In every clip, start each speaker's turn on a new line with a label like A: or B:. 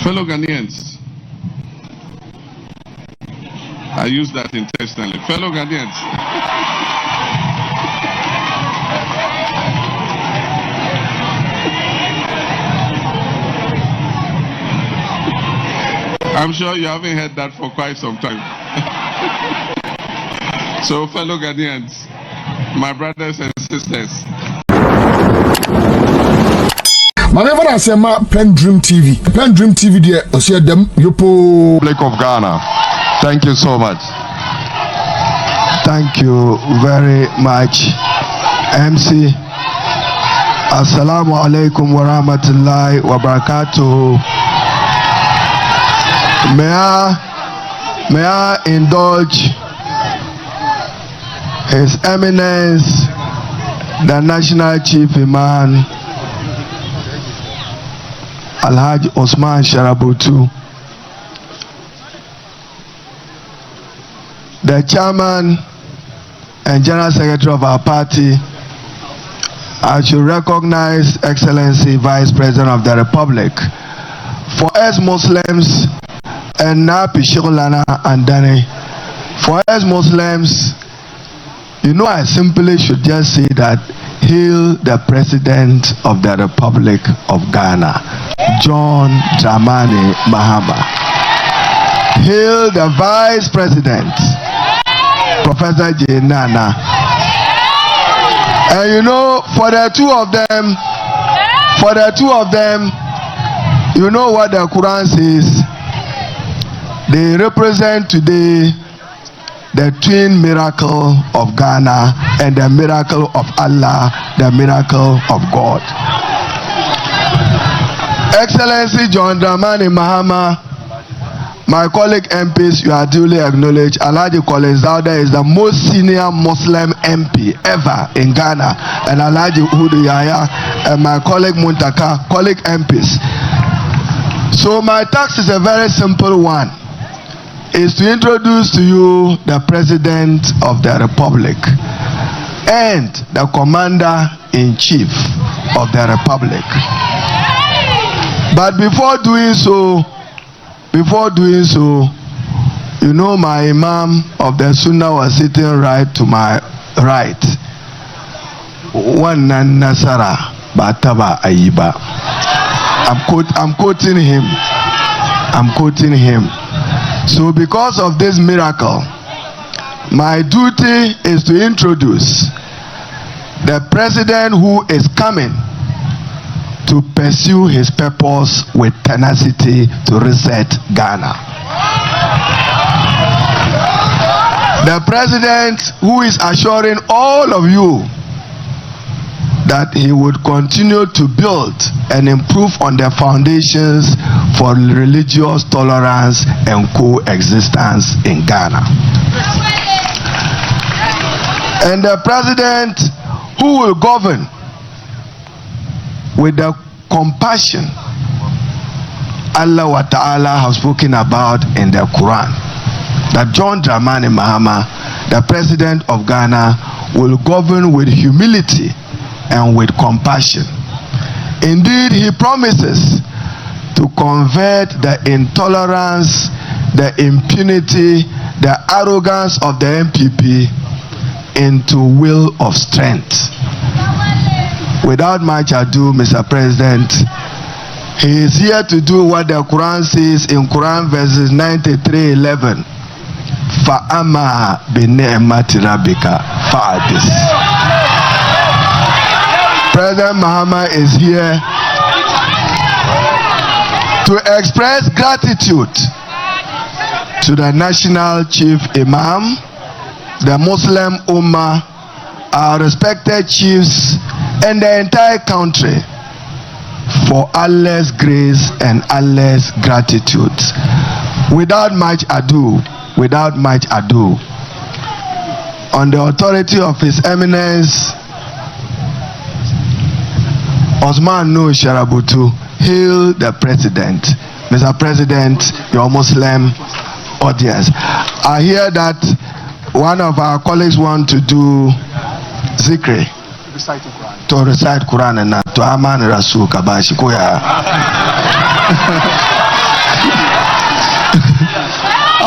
A: Fellow Ghanaians, I use that intentionally. Fellow Ghanaians, I'm sure you haven't heard that for quite some time. So, fellow Ghanaians, my brothers and sisters,
B: Whenever I say my PENDREAM TV there, I see them Yopo
C: Republic of Ghana. Thank you so much. Thank you very much, MC. Assalamu alaikum wa rahmatullahi wa barakatuh. May I indulge His Eminence, the National Chief Imam, Alhaji Osman Sharabutu, the Chairman and General Secretary of our party. I should recognize Excellency Vice President of the Republic. For us Muslims, and Napi Shikulana and Dane, for us Muslims, you know, I simply should just say that hail the President of the Republic of Ghana, John Dramani Mahama. Hail the Vice President, Professor J. Nana. And you know, for the two of them, you know what the Quran says? They represent today the twin miracle of Ghana and the miracle of Allah, the miracle of God. Excellency John Dramani Mahama, my colleague MPs, you are duly acknowledged. Alhaji Collins Dauda is the most senior Muslim MP ever in Ghana, and Alhaji Hudu Yahya and my colleague Muntaka, colleague MPs. So my task is a very simple one. Is to introduce to you the President of the Republic and the Commander-in-Chief of the Republic. But before doing so, you know, my Imam of the Sunnah was sitting right to my right. One Nasara Bataba Ayiba. I'm quoting him. So because of this miracle, my duty is to introduce the President who is coming to pursue his purpose with tenacity to reset Ghana. The President who is assuring all of you that he would continue to build and improve on the foundations for religious tolerance and coexistence in Ghana. And the President who will govern with the compassion Allah wa ta'ala has spoken about in the Quran. That John Dramani Mahama, the President of Ghana, will govern with humility and with compassion. Indeed, he promises to convert the intolerance, the impunity, the arrogance of the MPP into will of strength. Without much ado, Mr. President, he is here to do what the Quran says in Quran verses 93:11. Fa'ama bine'mati rabbika fa'adis. President Mahama is here to express gratitude to the National Chief Imam, the Muslim Ummah, our respected chiefs, and the entire country for Allah's grace and Allah's gratitude. Without much ado, on the authority of His Eminence Osman No Sharabutu, hail the President. Mr. President, your Muslim audience. I hear that one of our colleagues want to do zikri. To recite Quran and to Aman Rasul Kabashi Koya.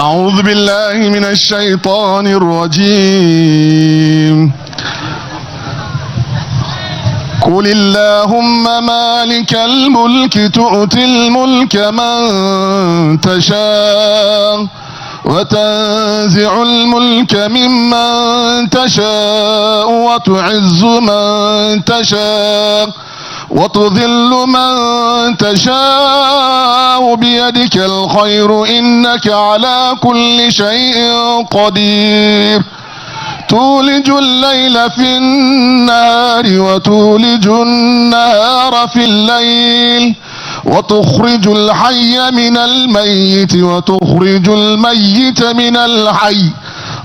C: أعوذ بالله من الشيطان الرجيم. قل اللهم مالك الملك تؤتي الملك من تشاء وتنزع الملك ممن تشاء وتعز من تشاء وتذل من تشاء بيدك الخير إنك على كل شيء قدير. تولج الليل في النهار وتولج النهار في الليل وتخرج الحي من الميت وتخرج الميت من الحي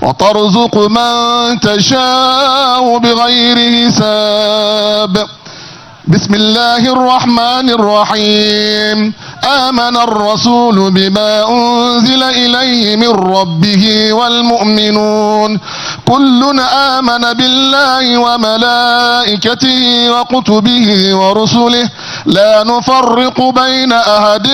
C: وترزق من تشاء بغير حساب. بسم الله الرحمن الرحيم. آمن الرسول بما أنزل إليه من ربه والمؤمنون كل آمن بالله وملائكته وكتبه ورسله لا نفرق بين أحد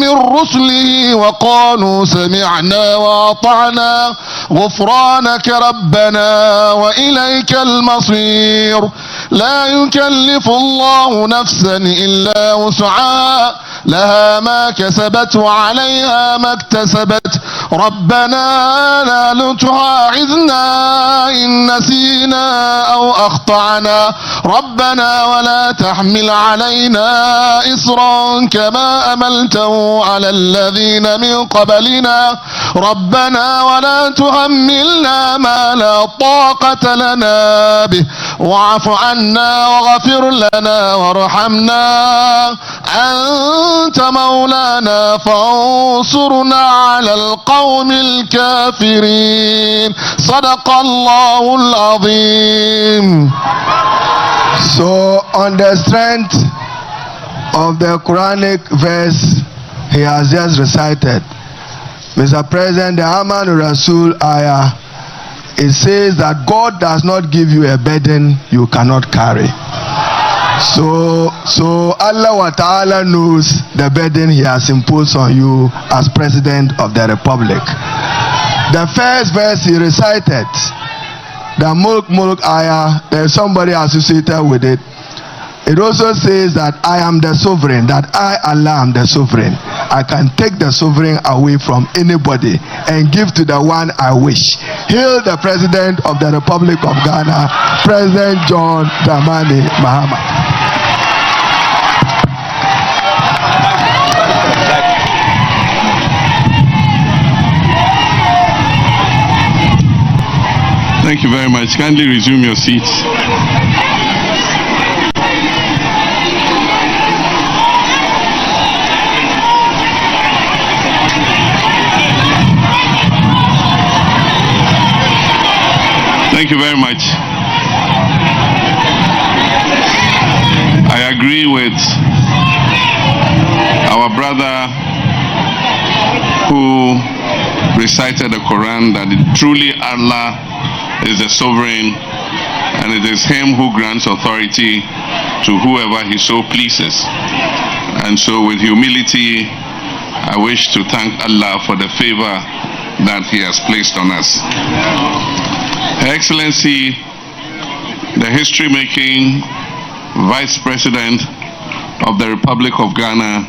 C: من رسله وقالوا سمعنا وأطعنا غفرانك ربنا وإليك المصير. لا يكلف الله نفسا إلا وسعها لها ما كسبت وعليها ما اكتسبت. ربنا لا تؤاخذنا إن نسينا أو أخطأنا ربنا ولا تحمل علينا إصرا كما أملته على الذين من قبلنا ربنا ولا تحملنا ما لا طاقة لنا به واعف عنا واغفر لنا وارحمنا أنت مولانا فانصرنا على القوم الكافرين. صدق الله العظيم. So on the strength of the Quranic verse he has just recited, Mr. President, the Aman Rasul ayah, it says that God does not give you a burden you cannot carry. So Allah wa ta'ala knows the burden he has imposed on you as President of the Republic. The first verse he recited, the Mulk ayah, there's somebody associated with it. It also says that I am the sovereign, that I, Allah, am the sovereign. I can take the sovereign away from anybody and give to the one I wish. Hail the President of the Republic of Ghana, President John Dramani Mahama.
A: Thank you very much. Kindly resume your seats. Thank you very much. I agree with our brother who recited the Quran that truly Allah is the sovereign and it is him who grants authority to whoever he so pleases. And so with humility, I wish to thank Allah for the favor that he has placed on us. Her Excellency, the history-making Vice President of the Republic of Ghana,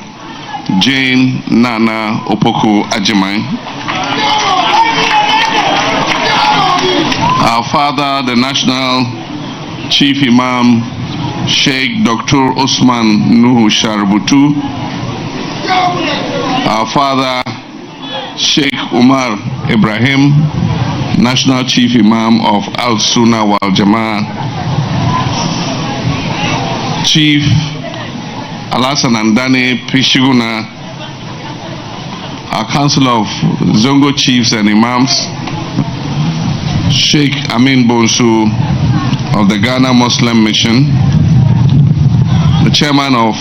A: Jane Nana Opoku Agyeman, our father, the National Chief Imam, Sheikh Dr. Osman Nuhu Sharbutu, our father, Sheikh Umar Ibrahim, National Chief Imam of Al Sunnah Wal Jama'ah, Chief Alasan Andani Pishiguna, our Council of Zongo Chiefs and Imams, Sheikh Amin Bonsu of the Ghana Muslim Mission, the Chairman of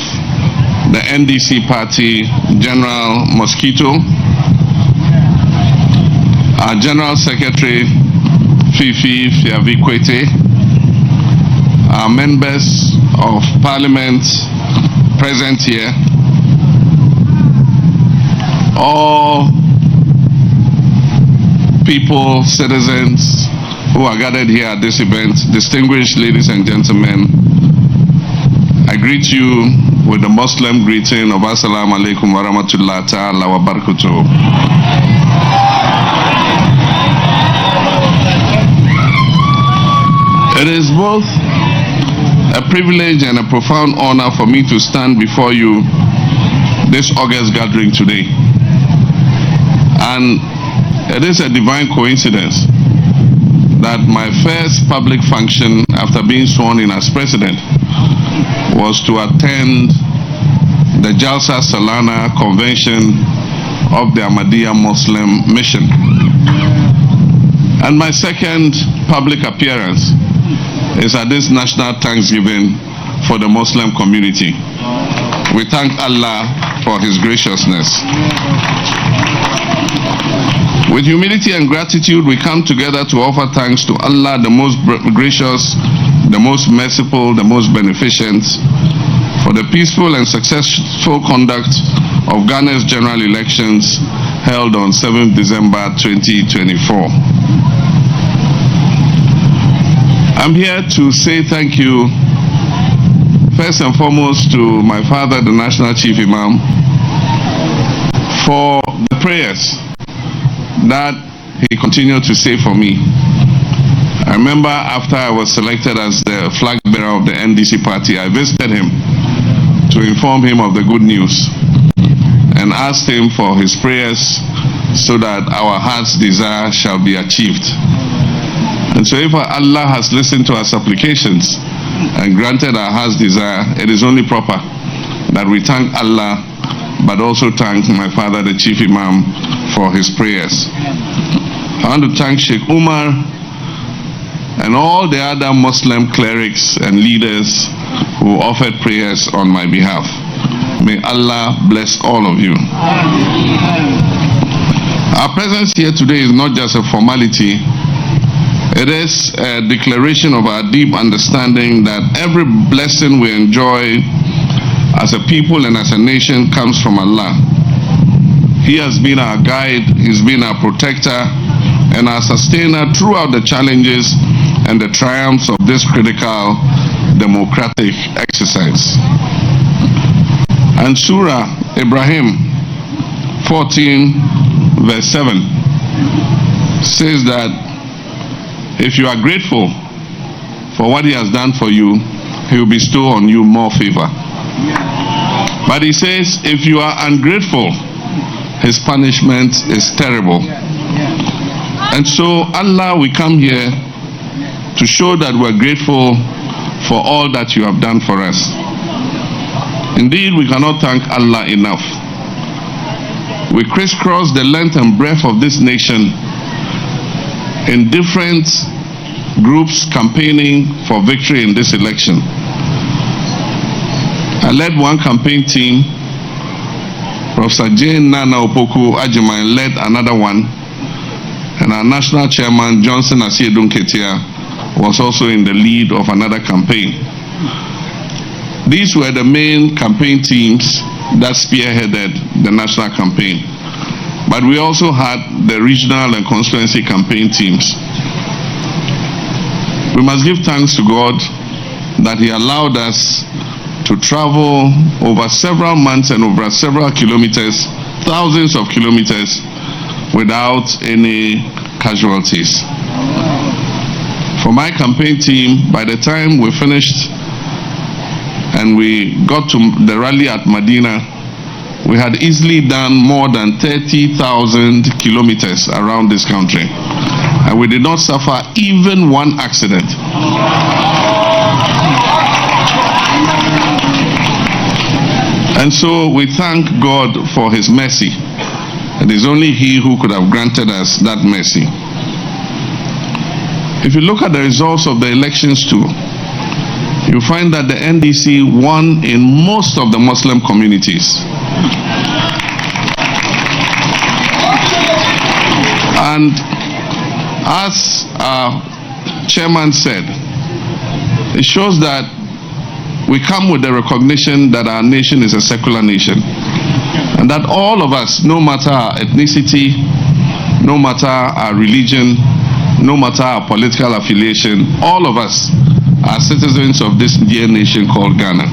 A: the NDC Party, General Mosquito, our General Secretary, Fifi Fiavikwete, our members of Parliament present here, all people, citizens who are gathered here at this event, distinguished ladies and gentlemen, I greet you with the Muslim greeting of Assalamu alaikum wa rahmatullahi ta'ala wa barakatuh. It is both a privilege and a profound honor for me to stand before you this August gathering today. And it is a divine coincidence that my first public function after being sworn in as president was to attend the Jalsa Salana convention of the Ahmadiyya Muslim Mission. And my second public appearance is at this national Thanksgiving for the Muslim community. We thank Allah for His graciousness. With humility and gratitude, we come together to offer thanks to Allah, the most gracious, the most merciful, the most beneficent, for the peaceful and successful conduct of Ghana's general elections held on 7th December 2024. I'm here to say thank you, first and foremost, to my father, the National Chief Imam, for the prayers that he continued to say for me. I remember after I was selected as the flag bearer of the NDC party, I visited him to inform him of the good news and asked him for his prayers so that our heart's desire shall be achieved. And so if Allah has listened to our supplications and granted our heart's desire, it is only proper that we thank Allah, but also thank my father, the Chief Imam, for his prayers. I want to thank Sheikh Umar and all the other Muslim clerics and leaders who offered prayers on my behalf. May Allah bless all of you. Our presence here today is not just a formality. It is a declaration of our deep understanding that every blessing we enjoy as a people and as a nation comes from Allah. He has been our guide, He's been our protector and our sustainer throughout the challenges and the triumphs of this critical democratic exercise. And Surah Ibrahim 14 verse 7 says that if you are grateful for what He has done for you, He will bestow on you more favor. But He says if you are ungrateful, His punishment is terrible. And so Allah, we come here to show that we're grateful for all that you have done for us. Indeed, we cannot thank Allah enough. We crisscross the length and breadth of this nation in different groups campaigning for victory in this election. I led one campaign team. Professor Jane Nana Opoku Ajiman led another one, and our national chairman Johnson Asiedun Ketia was also in the lead of another campaign. These were the main campaign teams that spearheaded the national campaign. But we also had the regional and constituency campaign teams. We must give thanks to God that He allowed us to travel over several months and over several kilometers, thousands of kilometers, without any casualties. For my campaign team, by the time we finished and we got to the rally at Medina, we had easily done more than 30,000 kilometers around this country. And we did not suffer even one accident. And so we thank God for His mercy. It is only He who could have granted us that mercy. If you look at the results of the elections too, you find that the NDC won in most of the Muslim communities. And as our chairman said, it shows that we come with the recognition that our nation is a secular nation, and that all of us, no matter our ethnicity, no matter our religion, no matter our political affiliation, all of us are citizens of this dear nation called Ghana.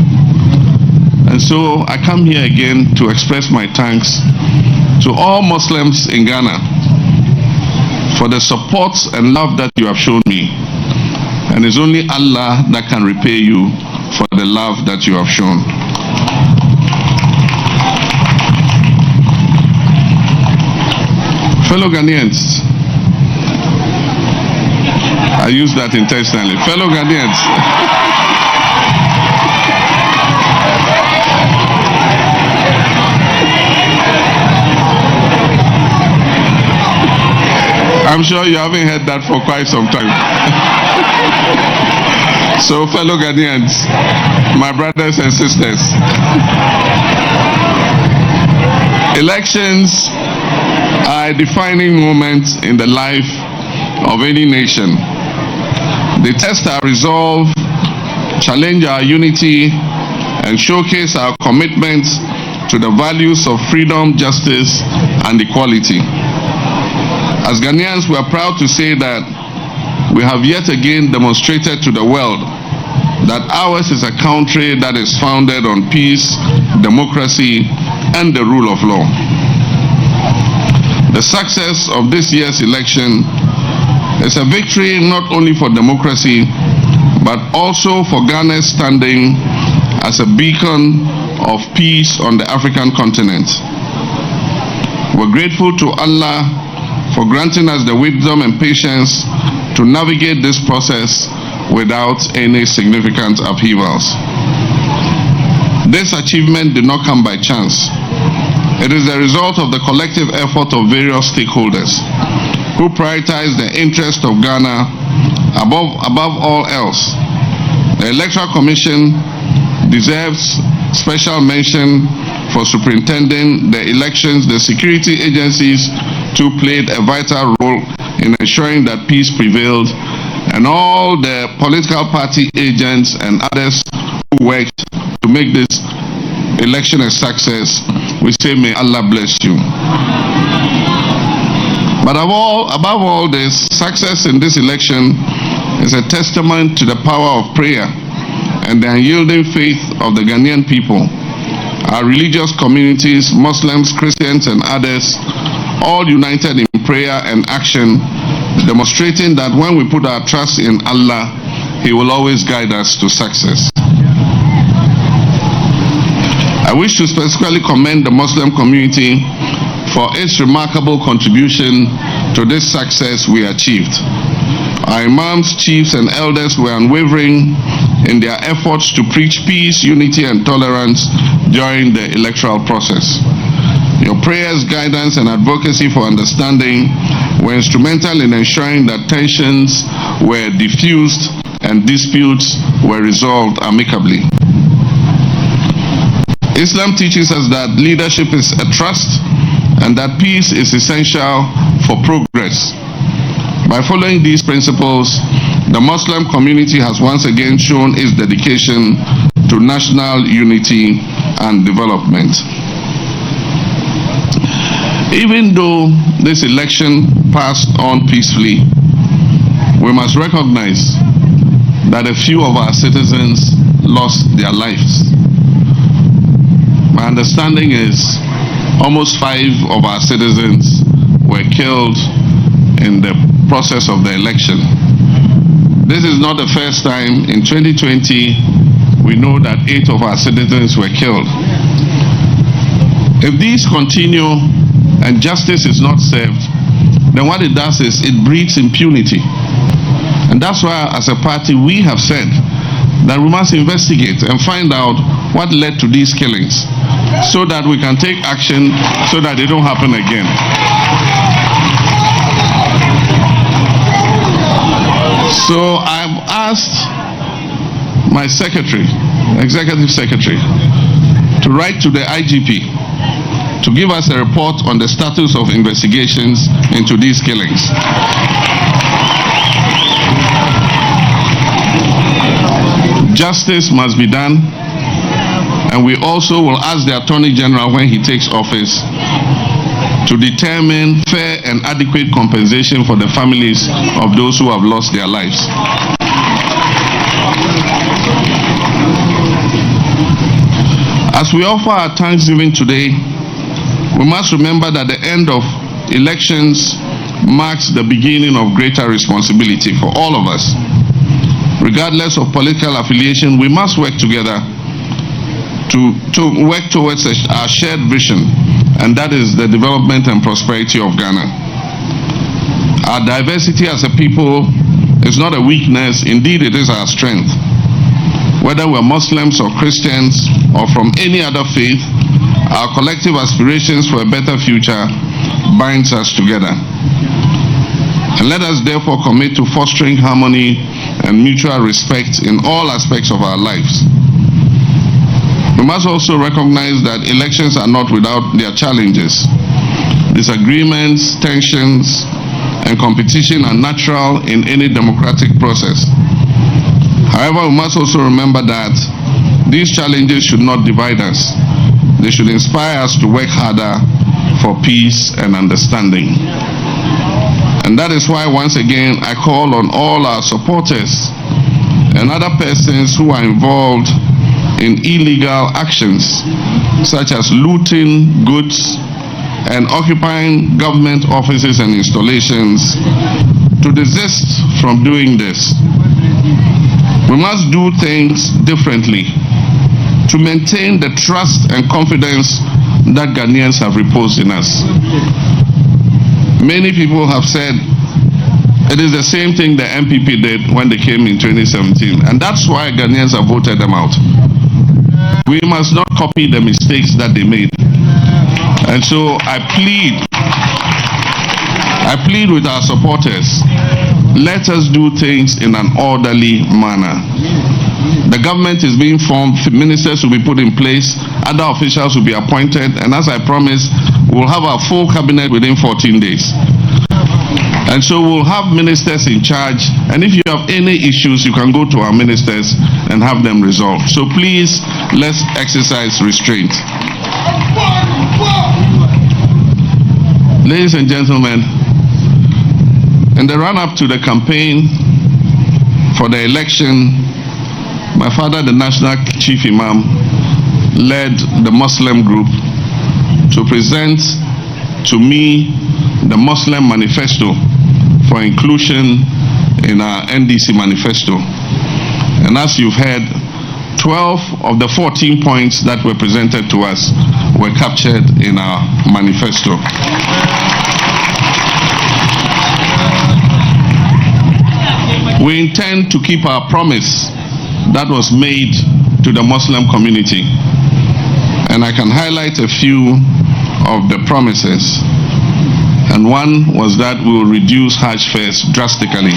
A: And so I come here again to express my thanks to all Muslims in Ghana for the support and love that you have shown me. And it's only Allah that can repay you for the love that you have shown. Fellow Ghanaians, I use that intentionally. Fellow Ghanaians, I'm sure you haven't heard that for quite some time. So, fellow Ghanaians, my brothers and sisters, elections are a defining moment in the life of any nation. They test our resolve, challenge our unity, and showcase our commitment to the values of freedom, justice, and equality. As Ghanaians, we are proud to say that we have yet again demonstrated to the world that ours is a country that is founded on peace, democracy, and the rule of law. The success of this year's election is a victory not only for democracy, but also for Ghana's standing as a beacon of peace on the African continent. We're grateful to Allah for granting us the wisdom and patience to navigate this process without any significant upheavals. This achievement did not come by chance. It is the result of the collective effort of various stakeholders who prioritize the interest of Ghana above all else. The Electoral Commission deserves special mention for superintending the elections. The security agencies too played a vital role in ensuring that peace prevailed, and all the political party agents and others who worked to make this election a success. We say, may Allah bless you. But above all this, success in this election is a testament to the power of prayer and the unyielding faith of the Ghanaian people. Our religious communities, Muslims, Christians, and others, all united in prayer and action, demonstrating that when we put our trust in Allah, He will always guide us to success. I wish to specifically commend the Muslim community for its remarkable contribution to this success we achieved. Our imams, chiefs, and elders were unwavering in their efforts to preach peace, unity, and tolerance during the electoral process. Your prayers, guidance, and advocacy for understanding were instrumental in ensuring that tensions were diffused and disputes were resolved amicably. Islam teaches us that leadership is a trust and that peace is essential for progress. By following these principles, the Muslim community has once again shown its dedication to national unity and development. Even though this election passed on peacefully, we must recognize that a few of our citizens lost their lives. My understanding is almost 5 of our citizens were killed in the process of the election. This is not the first time. In 2020, we know that 8 of our citizens were killed. If these continue and justice is not served, then what it does is it breeds impunity. And that's why, as a party, we have said that we must investigate and find out what led to these killings, so that we can take action so that they don't happen again. So I've asked my secretary, executive secretary, to write to the IGP to give us a report on the status of investigations into these killings. Justice must be done, and we also will ask the Attorney General, when he takes office, to determine fair and adequate compensation for the families of those who have lost their lives. As we offer our thanksgiving today, we must remember that the end of elections marks the beginning of greater responsibility for all of us. Regardless of political affiliation, we must work together to work towards our shared vision, and that is the development and prosperity of Ghana. Our diversity as a people is not a weakness, indeed it is our strength. Whether we're Muslims or Christians or from any other faith, our collective aspirations for a better future binds us together. And let us therefore commit to fostering harmony and mutual respect in all aspects of our lives. We must also recognize that elections are not without their challenges. Disagreements, tensions, and competition are natural in any democratic process. However, we must also remember that these challenges should not divide us. They should inspire us to work harder for peace and understanding. And that is why, once again, I call on all our supporters and other persons who are involved in illegal actions, such as looting goods and occupying government offices and installations, to desist from doing this. We must do things differently to maintain the trust and confidence that Ghanaians have reposed in us. Many people have said it is the same thing the MPP did when they came in 2017, and that's why Ghanaians have voted them out. We must not copy the mistakes that they made. And so I plead with our supporters, let us do things in an orderly manner. The government is being formed, ministers will be put in place, other officials will be appointed, and as I promised, we'll have our full cabinet within 14 days. And so we'll have ministers in charge, and if you have any issues, you can go to our ministers and have them resolved. So please, let's exercise restraint. Ladies and gentlemen, in the run-up to the campaign for the election, my father, the National Chief Imam, led the Muslim group to present to me the Muslim manifesto for inclusion in our NDC manifesto. And as you've heard, 12 of the 14 points that were presented to us were captured in our manifesto. We intend to keep our promise that was made to the Muslim community. And I can highlight a few of the promises. And one was that we will reduce Hajj fares drastically.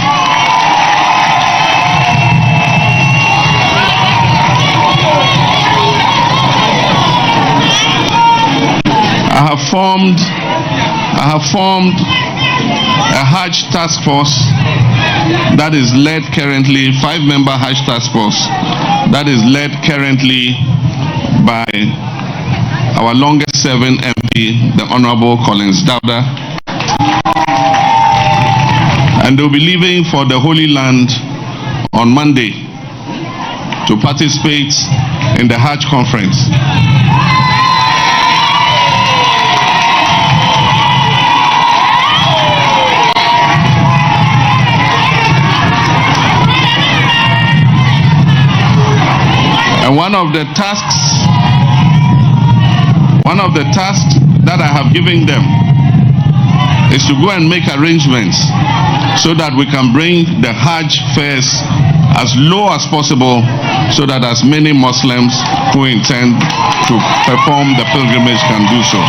A: I have formed a Hajj task force that is led currently, 5-member Hajj task force that is led currently by our longest serving MP, the Honorable Collins Dowda. And they'll be leaving for the Holy Land on Monday to participate in the Hajj conference. And one of the tasks that I have given them is to go and make arrangements so that we can bring the Hajj fares as low as possible, so that as many Muslims who intend to perform the pilgrimage can do so.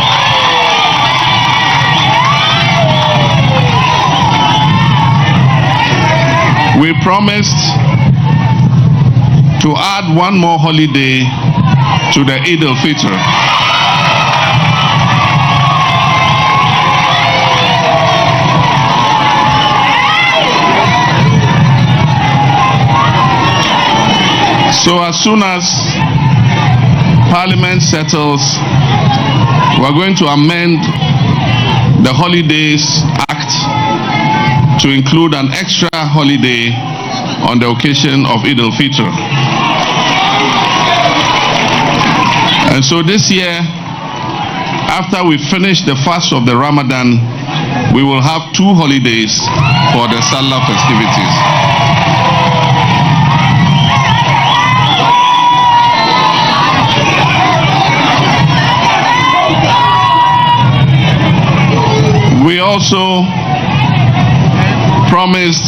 A: We promised to add one more holiday to the Eid al-Fitr. So as soon as Parliament settles, we're going to amend the Holidays Act to include an extra holiday on the occasion of Eid al-Fitr. And so this year, after we finish the fast of the Ramadan, we will have 2 holidays for the Salah festivities. We also promised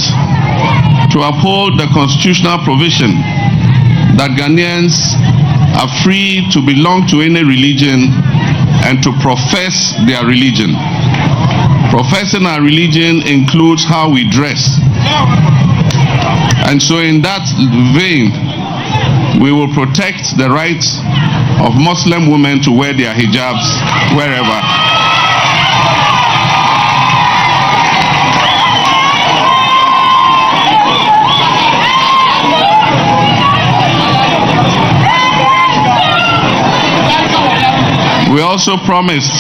A: to uphold the constitutional provision that Ghanaians are free to belong to any religion and to profess their religion. Professing our religion includes how we dress. And so in that vein, we will protect the rights of Muslim women to wear their hijabs wherever. We also promised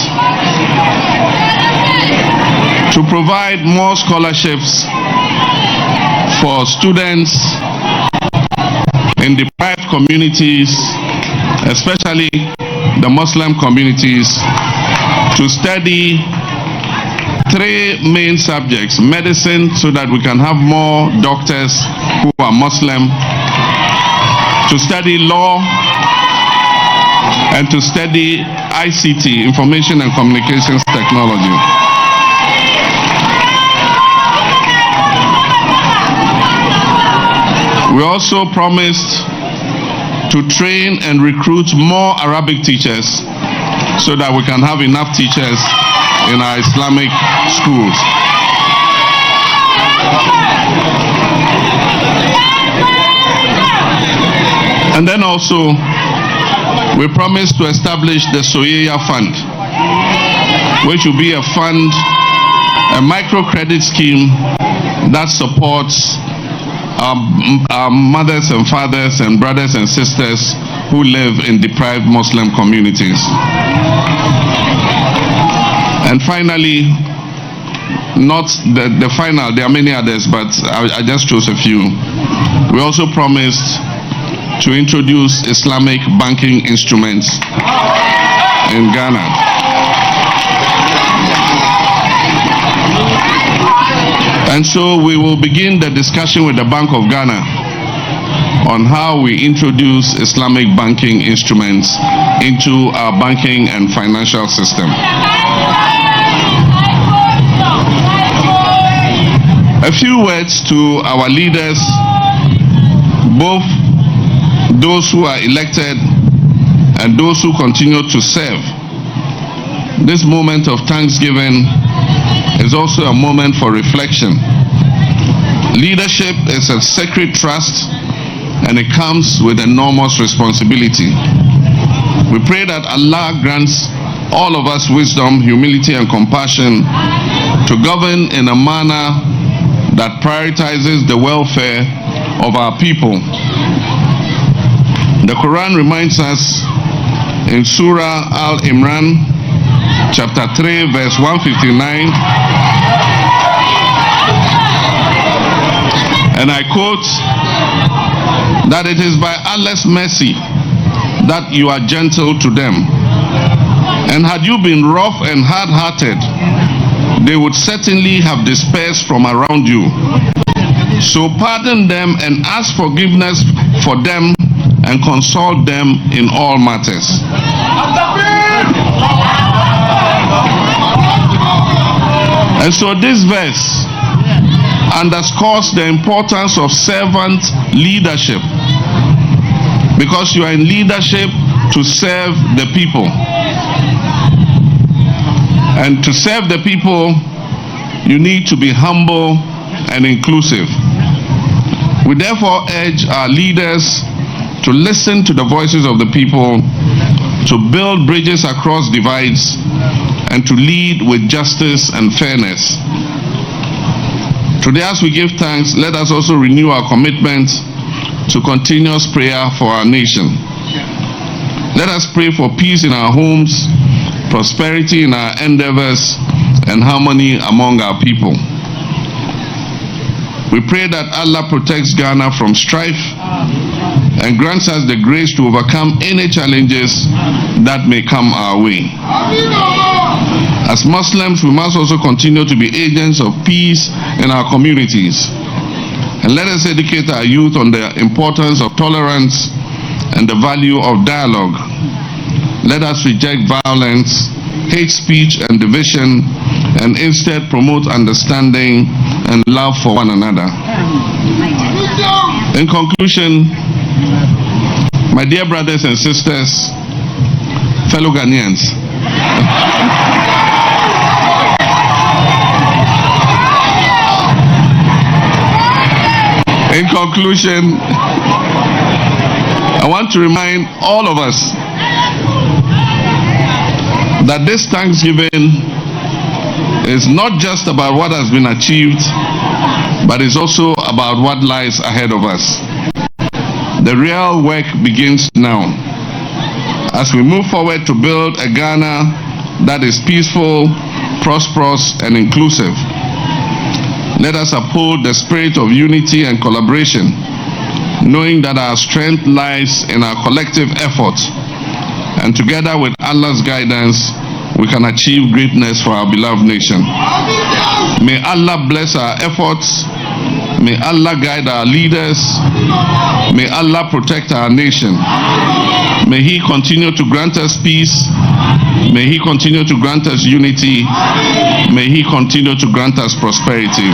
A: to provide more scholarships for students in deprived communities, especially the Muslim communities, to study 3 main subjects: medicine, so that we can have more doctors who are Muslim, to study law, and to study ICT, information and communications technology. We also promised to train and recruit more Arabic teachers so that we can have enough teachers in our Islamic schools. And then also, we promised to establish the Soyeya Fund, which will be a fund, a microcredit scheme that supports our mothers and fathers and brothers and sisters who live in deprived Muslim communities. And finally, not the final, there are many others, but I just chose a few. We also promised to introduce Islamic banking instruments in Ghana. And so we will begin the discussion with the Bank of Ghana on how we introduce Islamic banking instruments into our banking and financial system. A few words to our leaders, both those who are elected and those who continue to serve. This moment of thanksgiving is also a moment for reflection. Leadership is a sacred trust, and it comes with enormous responsibility. We pray that Allah grants all of us wisdom, humility, and compassion to govern in a manner that prioritizes the welfare of our people. The Quran reminds us in Surah Al-Imran, chapter 3, verse 159, and I quote, that it is by Allah's mercy that you are gentle to them. And had you been rough and hard-hearted, they would certainly have dispersed from around you. So pardon them and ask forgiveness for them and consult them in all matters. And so this verse underscores the importance of servant leadership, because you are in leadership to serve the people. And to serve the people, you need to be humble and inclusive. We therefore urge our leaders to listen to the voices of the people, to build bridges across divides, and to lead with justice and fairness. Today, as we give thanks, let us also renew our commitment to continuous prayer for our nation. Let us pray for peace in our homes, prosperity in our endeavors, and harmony among our people. We pray that Allah protects Ghana from strife and grants us the grace to overcome any challenges that may come our way. As Muslims, we must also continue to be agents of peace in our communities. And let us educate our youth on the importance of tolerance and the value of dialogue. Let us reject violence, hate speech, and division, and instead promote understanding and love for one another. In conclusion, my dear brothers and sisters, fellow Ghanaians, in conclusion, I want to remind all of us that this Thanksgiving is not just about what has been achieved, but it's also about what lies ahead of us. The real work begins now as we move forward to build a Ghana that is peaceful, prosperous, and inclusive. Let us uphold the spirit of unity and collaboration, knowing that our strength lies in our collective efforts, and together with Allah's guidance, we can achieve greatness for our beloved nation. May Allah bless our efforts. May Allah guide our leaders. May Allah protect our nation. May He continue to grant us peace. May He continue to grant us unity. May He continue to grant us prosperity.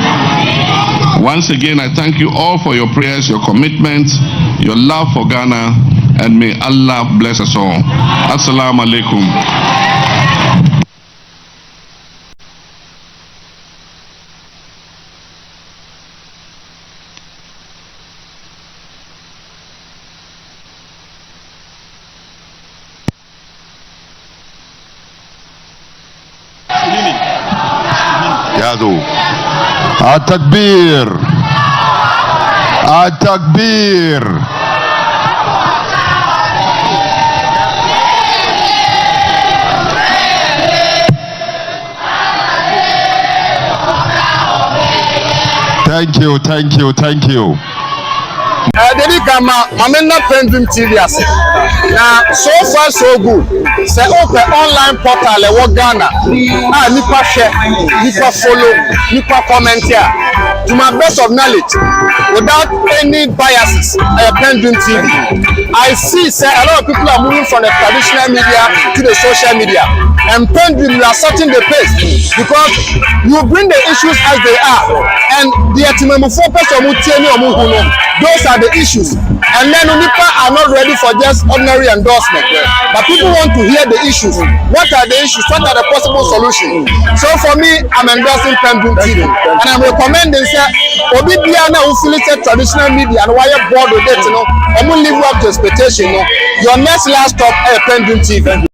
A: Once again, I thank you all for your prayers, your commitment, your love for Ghana, and may Allah bless us all. Assalamu alaikum.
C: التكبير التكبير. Thank you.
D: Dedi kama mamena PENDREAM TV ase na so far so good. Say open online portal e wo Ghana nipa share, nipa follow, nipa comment here. To my best of knowledge, without any biases, PENDREAM TV. I see say a lot of people are moving from the traditional media to the social media, and PENDREAM, you are setting the pace because you bring the issues as they are, and the focus on those are the issues, and then Unipa are not ready for just ordinary endorsement, but people want to hear the issues. What are the issues? What are the possible solutions? So for me, I'm endorsing PENDREAM TV, and I'm recommending say obi bia na who feel traditional media and why you board with it, I'm going to live up to expectation. Your next last stop PENDREAM TV.